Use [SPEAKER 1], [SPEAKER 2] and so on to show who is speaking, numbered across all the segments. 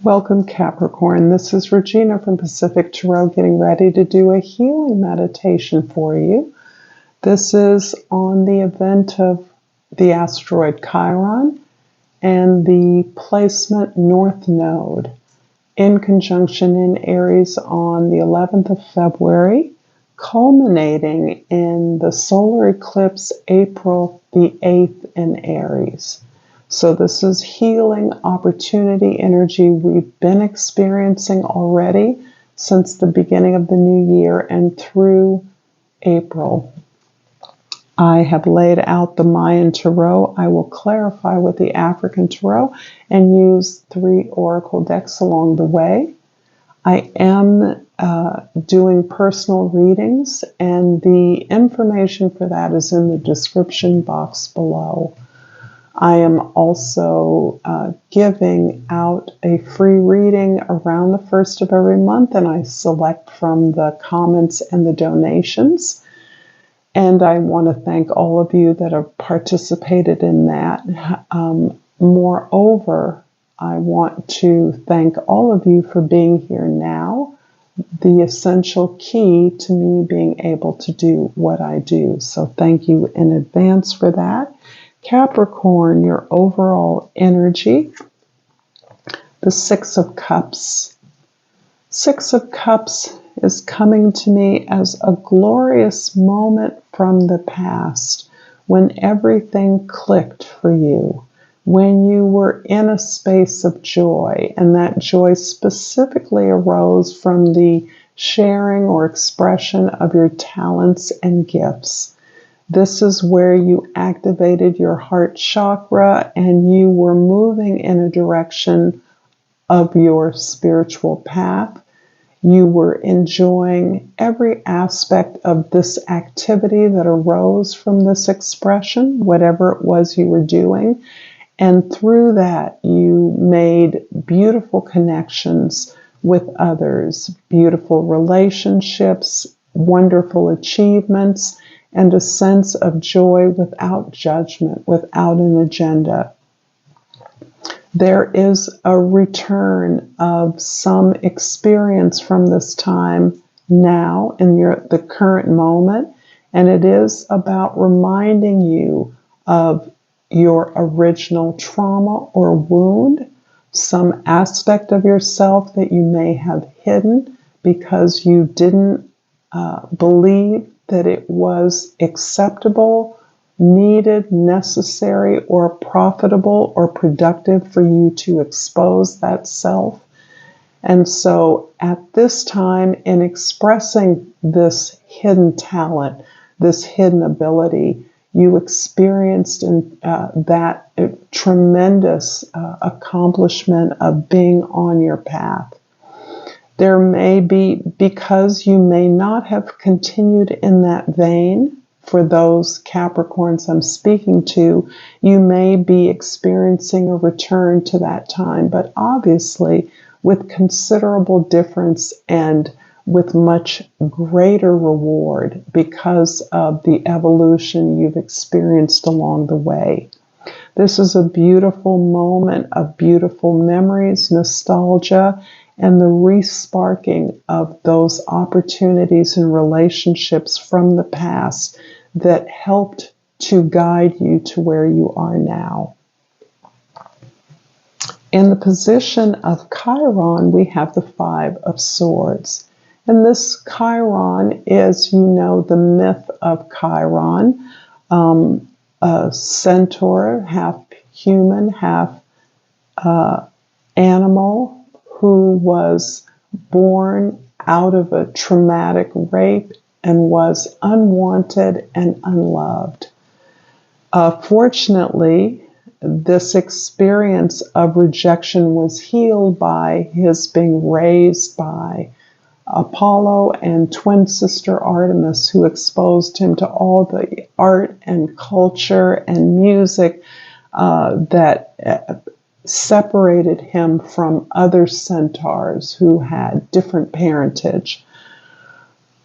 [SPEAKER 1] Welcome, Capricorn. This is Regina from Pacific Tarot getting ready to do a healing meditation for you. This is on the event of the asteroid Chiron and the placement North Node in conjunction in Aries on the 11th of February, culminating in the solar eclipse April the 8th in Aries. So this is healing opportunity energy we've been experiencing already since the beginning of the new year and through April. I have laid out the Mayan Tarot. I will clarify with the African Tarot and use 3 oracle decks along the way. I am doing personal readings, and the information for that is in the description box below. I am also giving out a free reading around the 1st of every month, and I select from the comments and the donations. And I want to thank all of you that have participated in that. Moreover, I want to thank all of you for being here now, the essential key to me being able to do what I do. So thank you in advance for that. Capricorn, your overall energy, the 6 of Cups. 6 of Cups is coming to me as a glorious moment from the past when everything clicked for you, when you were in a space of joy, and that joy specifically arose from the sharing or expression of your talents and gifts. This is where you activated your heart chakra and you were moving in a direction of your spiritual path. You were enjoying every aspect of this activity that arose from this expression, whatever it was you were doing. And through that, you made beautiful connections with others, beautiful relationships, wonderful achievements, and a sense of joy without judgment, without an agenda. There is a return of some experience from this time now in the current moment, and it is about reminding you of your original trauma or wound, some aspect of yourself that you may have hidden because you didn't believe that it was acceptable, needed, necessary, or profitable or productive for you to expose that self. And so at this time, in expressing this hidden talent, this hidden ability, you experienced that tremendous accomplishment of being on your path. There may be, because you may not have continued in that vein, for those Capricorns I'm speaking to, you may be experiencing a return to that time, but obviously with considerable difference and with much greater reward because of the evolution you've experienced along the way. This is a beautiful moment of beautiful memories, nostalgia, and the resparking of those opportunities and relationships from the past that helped to guide you to where you are now. In the position of Chiron, we have the 5 of Swords. And this Chiron is, the myth of Chiron, a centaur, half human, half animal, who was born out of a traumatic rape and was unwanted and unloved. Fortunately, this experience of rejection was healed by his being raised by Apollo and twin sister Artemis, who exposed him to all the art and culture and music that separated him from other centaurs who had different parentage.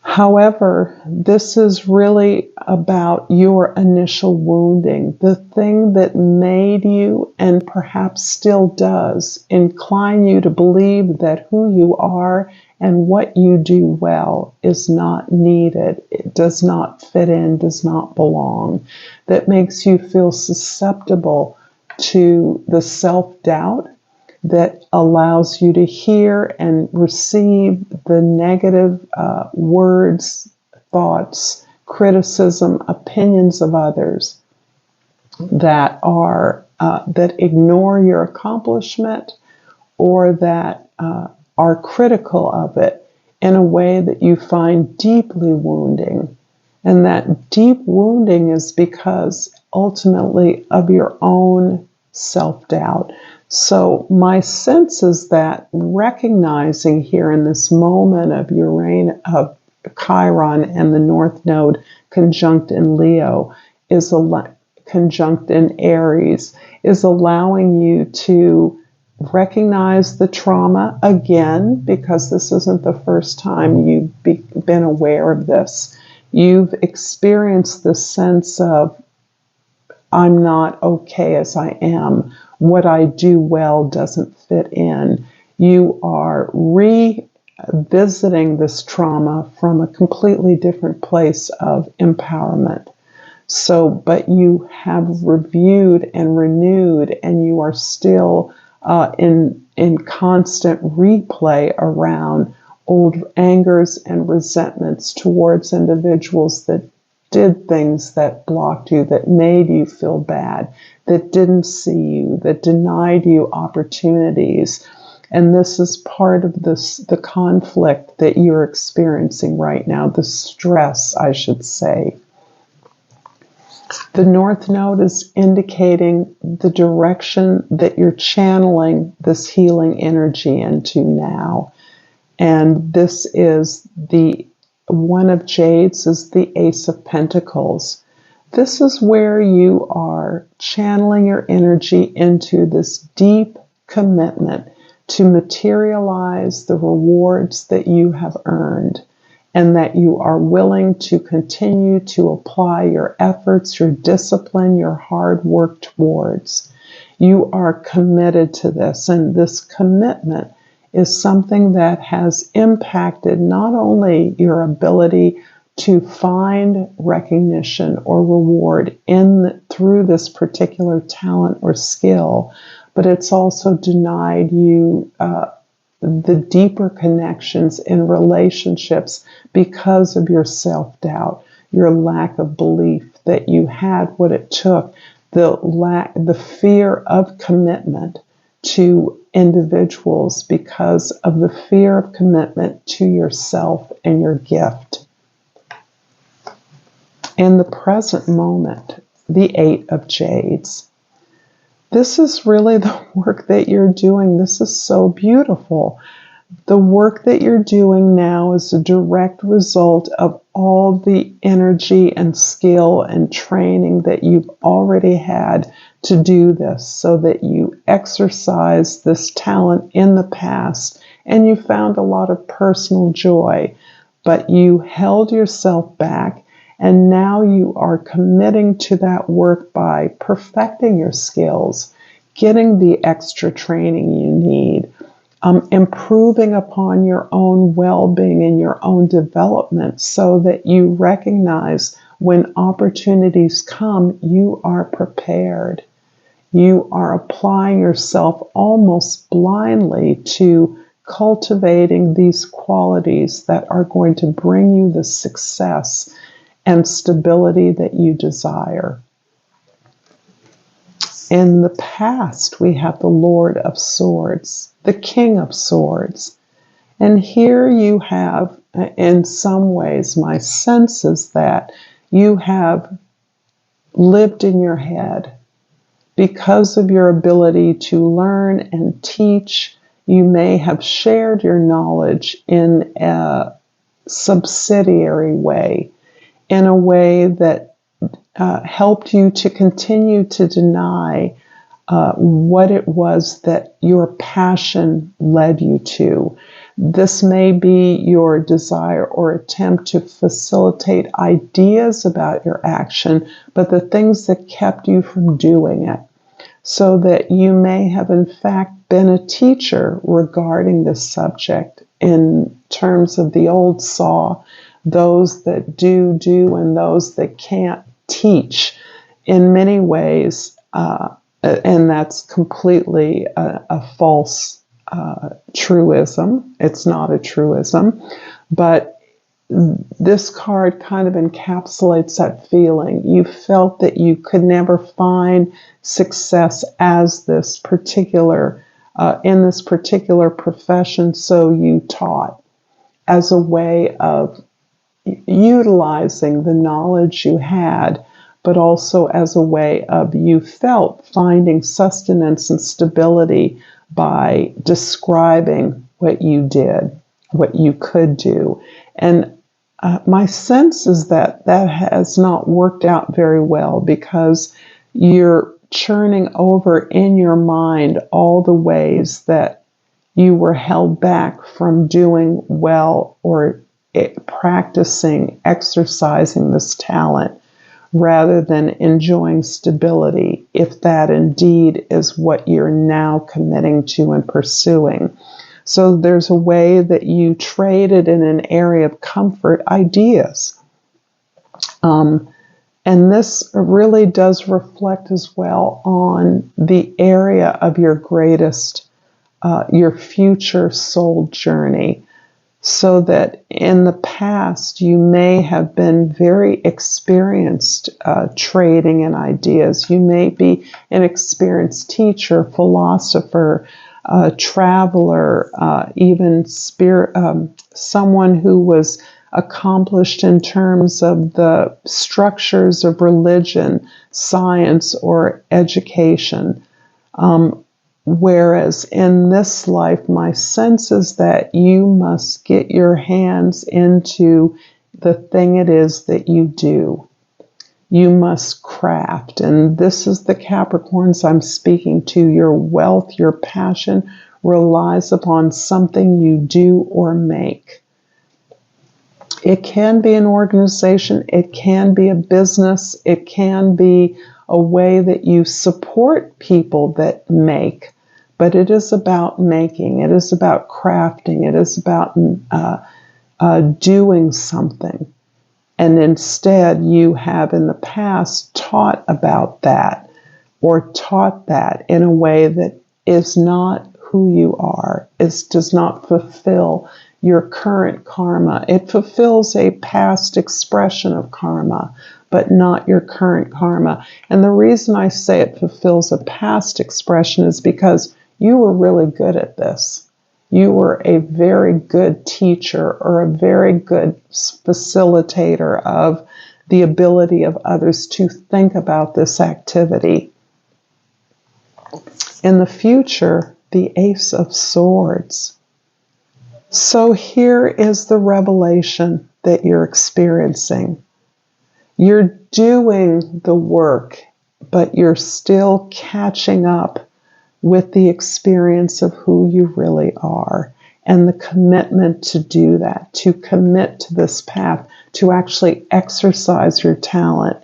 [SPEAKER 1] However, this is really about your initial wounding, the thing that made you and perhaps still does incline you to believe that who you are and what you do well is not needed, it does not fit in, does not belong, that makes you feel susceptible to the self-doubt that allows you to hear and receive the negative words, thoughts, criticism, opinions of others that are that ignore your accomplishment or that are critical of it in a way that you find deeply wounding. And that deep wounding is because ultimately of your own self-doubt. So my sense is that recognizing here in this moment of of Chiron and the North Node conjunct in Leo is conjunct in Aries is allowing you to recognize the trauma again, because this isn't the first time you've been aware of this. You've experienced the sense of, I'm not okay as I am. What I do well doesn't fit in. You are revisiting this trauma from a completely different place of empowerment. So, but you have reviewed and renewed, and you are still in constant replay around old angers and resentments towards individuals that did things that blocked you, that made you feel bad, that didn't see you, that denied you opportunities. And this is part of the conflict that you're experiencing right now, the stress, I should say. The North Node is indicating the direction that you're channeling this healing energy into now. And this is one of Jades is the Ace of Pentacles. This is where you are channeling your energy into this deep commitment to materialize the rewards that you have earned, and that you are willing to continue to apply your efforts, your discipline, your hard work towards. You are committed to this, and this commitment is something that has impacted not only your ability to find recognition or reward through this particular talent or skill, but it's also denied you the deeper connections in relationships because of your self-doubt, your lack of belief that you had what it took, the fear of commitment to individuals because of the fear of commitment to yourself and your gift. In the present moment, the Eight of Jades. This is really the work that you're doing. This is so beautiful. The work that you're doing now is a direct result of all the energy and skill and training that you've already had to do this, so that you exercised this talent in the past and you found a lot of personal joy, but you held yourself back, and now you are committing to that work by perfecting your skills, getting the extra training you need, improving upon your own well-being and your own development, so that you recognize when opportunities come, you are prepared. You are applying yourself almost blindly to cultivating these qualities that are going to bring you the success and stability that you desire. In the past, we have the Lord of Swords, the King of Swords. And here you have, in some ways, my sense is that you have lived in your head. Because of your ability to learn and teach, you may have shared your knowledge in a subsidiary way, in a way that helped you to continue to deny what it was that your passion led you to. This may be your desire or attempt to facilitate ideas about your action, but the things that kept you from doing it. So that you may have in fact been a teacher regarding this subject in terms of the old saw, those that do, and those that can't teach. In many ways, and that's completely a false truism. It's not a truism, but this card kind of encapsulates that feeling. You felt that you could never find success as this particular, in this particular profession, so you taught as a way of utilizing the knowledge you had, but also as a way of, you felt, finding sustenance and stability by describing what you did, what you could do. And my sense is that that has not worked out very well, because you're churning over in your mind all the ways that you were held back from doing well or practicing, exercising this talent, rather than enjoying stability, if that indeed is what you're now committing to and pursuing. So there's a way that you traded in an area of comfort ideas. And this really does reflect as well on the area of your greatest, your future soul journey. So that in the past, you may have been very experienced trading in ideas. You may be an experienced teacher, philosopher, traveler, even someone who was accomplished in terms of the structures of religion, science, or education. Whereas in this life, my sense is that you must get your hands into the thing it is that you do. You must craft. And this is the Capricorns I'm speaking to. Your wealth, your passion relies upon something you do or make. It can be an organization. It can be a business. It can be a way that you support people that make. But it is about making. It is about crafting. It is about doing something. And instead, you have in the past taught about that, or taught that in a way that is not who you are. It does not fulfill your current karma. It fulfills a past expression of karma, but not your current karma. And the reason I say it fulfills a past expression is because you were really good at this. You were a very good teacher or a very good facilitator of the ability of others to think about this activity. In the future, the Ace of Swords. So here is the revelation that you're experiencing. You're doing the work, but you're still catching up with the experience of who you really are, and the commitment to do that, to commit to this path, to actually exercise your talent.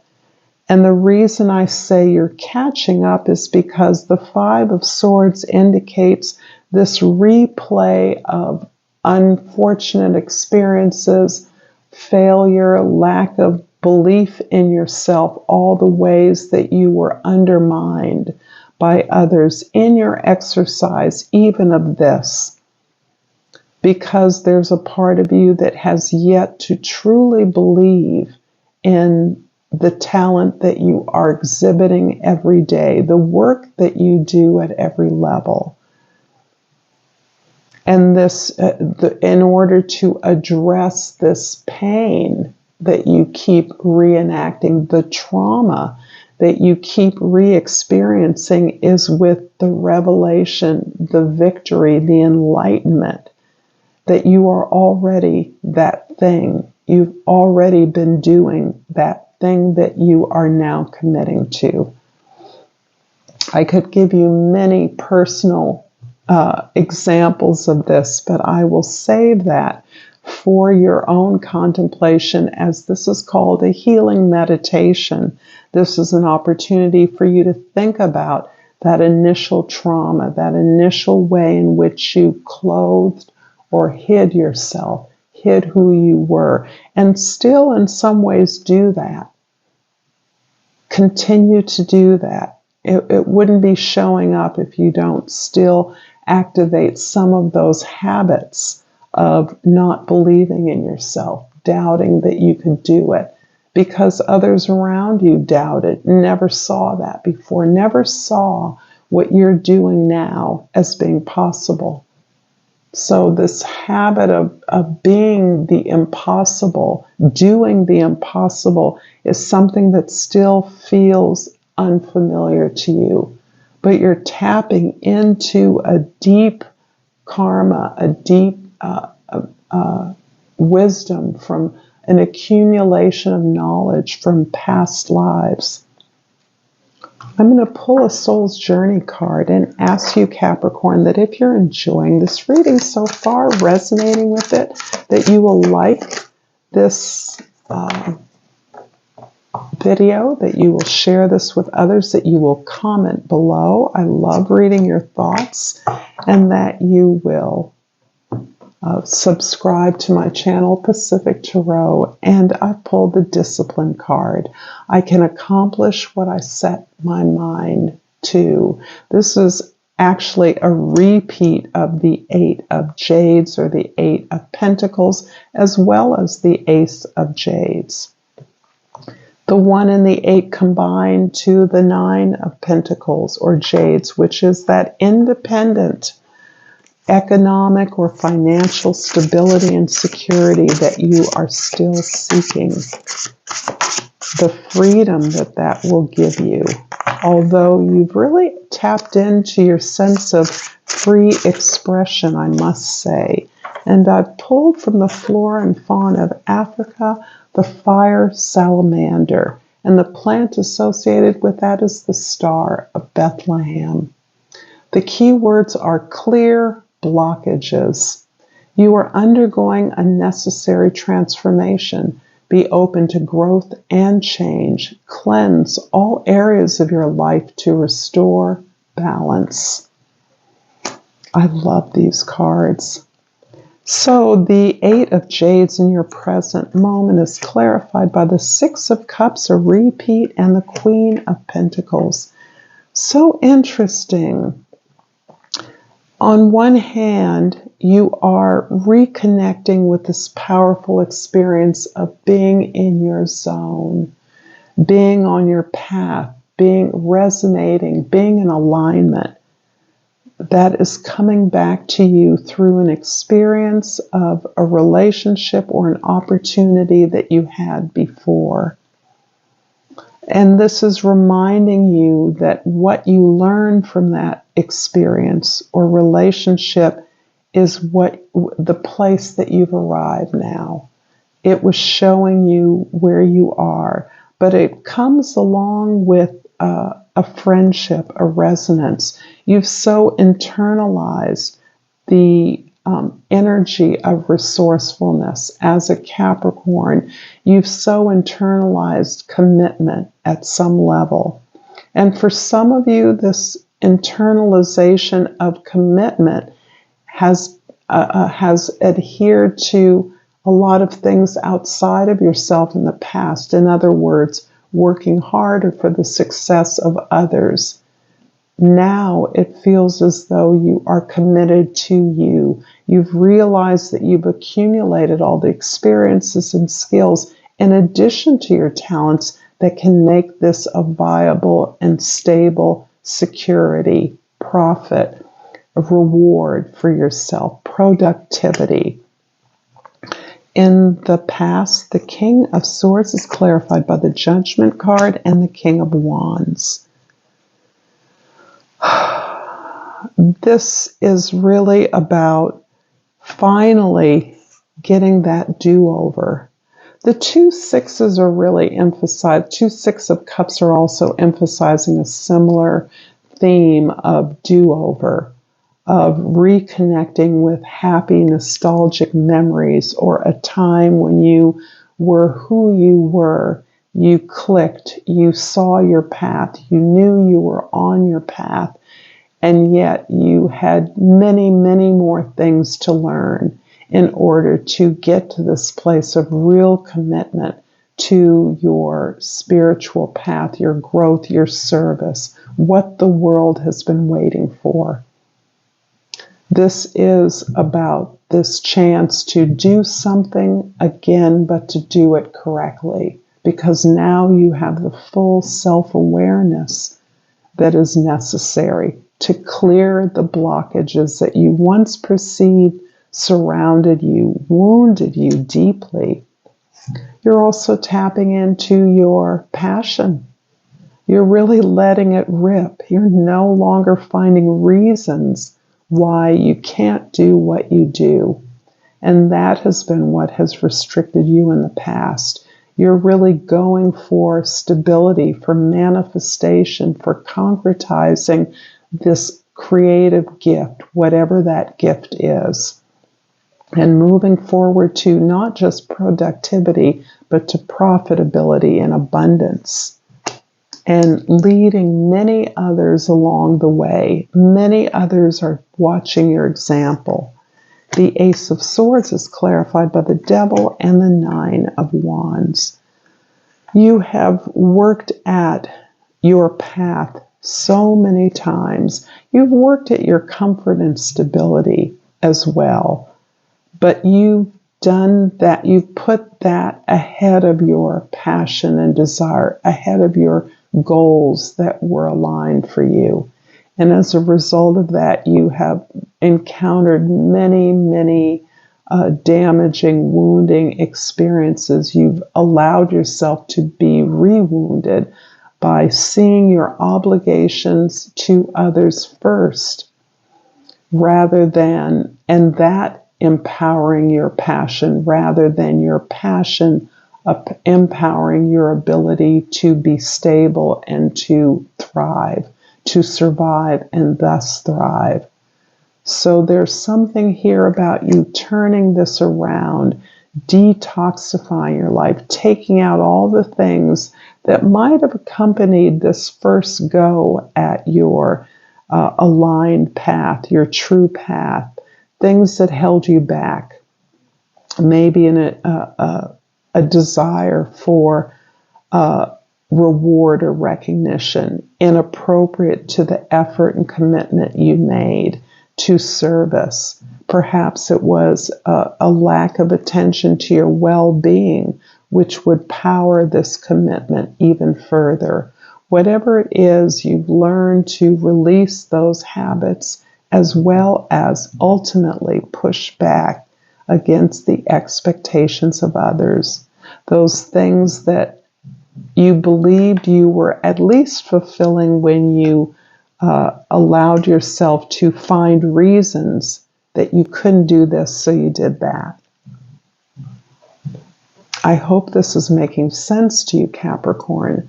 [SPEAKER 1] And the reason I say you're catching up is because the Five of Swords indicates this replay of unfortunate experiences, failure, lack of belief in yourself, all the ways that you were undermined by others in your exercise, even of this, because there's a part of you that has yet to truly believe in the talent that you are exhibiting every day, the work that you do at every level. And this, in order to address this pain that you keep reenacting, the trauma that you keep re-experiencing, is with the revelation, the victory, the enlightenment, that you are already that thing. You've already been doing that thing that you are now committing to. I could give you many personal examples of this, but I will save that for your own contemplation, as this is called a healing meditation. This is an opportunity for you to think about that initial trauma, that initial way in which you clothed or hid yourself, hid who you were, and still in some ways do that. Continue to do that. It wouldn't be showing up if you don't still activate some of those habits of not believing in yourself, doubting that you could do it because others around you doubted, never saw that before, never saw what you're doing now as being possible. So this habit of being the impossible, doing the impossible, is something that still feels unfamiliar to you. But you're tapping into a deep karma, a deep wisdom from an accumulation of knowledge from past lives. I'm going to pull a Soul's Journey card and ask you, Capricorn, that if you're enjoying this reading so far, resonating with it, that you will like this video, that you will share this with others, that you will comment below. I love reading your thoughts, and that you will subscribe to my channel, Pacific Tarot, and I pulled the Discipline card. I can accomplish what I set my mind to. This is actually a repeat of the 8 of Jades, or the 8 of Pentacles, as well as the Ace of Jades. The 1 and the 8 combine to the 9 of Pentacles, or Jades, which is that independent economic or financial stability and security that you are still seeking. The freedom that will give you, although you've really tapped into your sense of free expression, I must say. And I've pulled from the flora and fauna of Africa the fire salamander, and the plant associated with that is the Star of Bethlehem. The key words are clear blockages. You are undergoing a necessary transformation. Be open to growth and change. Cleanse all areas of your life to restore balance. I love these cards. So the 8 of Jades in your present moment is clarified by the 6 of Cups, a repeat, and the Queen of Pentacles. So interesting. On one hand, you are reconnecting with this powerful experience of being in your zone, being on your path, being resonating, being in alignment. That is coming back to you through an experience of a relationship or an opportunity that you had before. And this is reminding you that what you learned from that experience or relationship is what the place that you've arrived now. It was showing you where you are, but it comes along with a friendship, a resonance. You've so internalized the energy of resourcefulness as a Capricorn. You've so internalized commitment at some level. And for some of you, this internalization of commitment has adhered to a lot of things outside of yourself in the past. In other words, working harder for the success of others. Now it feels as though you are committed to you. You've realized that you've accumulated all the experiences and skills in addition to your talents that can make this a viable and stable security, profit, a reward for yourself, productivity. In the past, the King of Swords is clarified by the Judgment card and the King of Wands. This is really about finally getting that do-over. The 2 sixes are really emphasized. 2 6 of Cups are also emphasizing a similar theme of do-over. of reconnecting with happy, nostalgic memories, or a time when you were who you were. You clicked, you saw your path, you knew you were on your path, and yet you had many, many more things to learn in order to get to this place of real commitment to your spiritual path, your growth, your service, what the world has been waiting for. This is about this chance to do something again, but to do it correctly, because now you have the full self-awareness that is necessary to clear the blockages that you once perceived surrounded you, wounded you deeply. You're also tapping into your passion. You're really letting it rip. You're no longer finding reasons why you can't do what you do. And that has been what has restricted you in the past. You're really going for stability, for manifestation, for concretizing this creative gift, whatever that gift is. And moving forward to not just productivity, but to profitability and abundance. And leading many others along the way. Many others are watching your example. The Ace of Swords is clarified by the Devil and the Nine of Wands. You have worked at your path so many times. You've worked at your comfort and stability as well. But you've done that, you've put that ahead of your passion and desire, ahead of your goals that were aligned for you. And as a result of that, you have encountered many, many damaging, wounding experiences. You've allowed yourself to be re-wounded by seeing your obligations to others first, rather than, and that empowering your passion, rather than your passion empowering your ability to be stable and to thrive, to survive and thus thrive. So there's something here about you turning this around, detoxifying your life, taking out all the things that might have accompanied this first go at your aligned path, your true path, things that held you back, maybe in a desire for reward or recognition, inappropriate to the effort and commitment you made to service. Perhaps it was a lack of attention to your well-being, which would power this commitment even further. Whatever it is, you've learned to release those habits as well as ultimately push back against the expectations of others. Those things that you believed you were at least fulfilling when you allowed yourself to find reasons that you couldn't do this, so you did that. I hope this is making sense to you, Capricorn.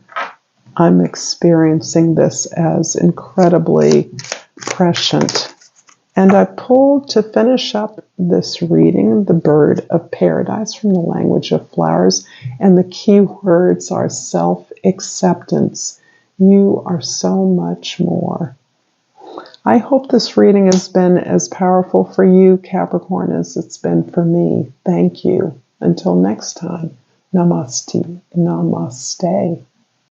[SPEAKER 1] I'm experiencing this as incredibly prescient. And I pulled, to finish up this reading, the Bird of Paradise from the Language of Flowers. And the key words are self-acceptance. You are so much more. I hope this reading has been as powerful for you, Capricorn, as it's been for me. Thank you. Until next time, namaste, namaste.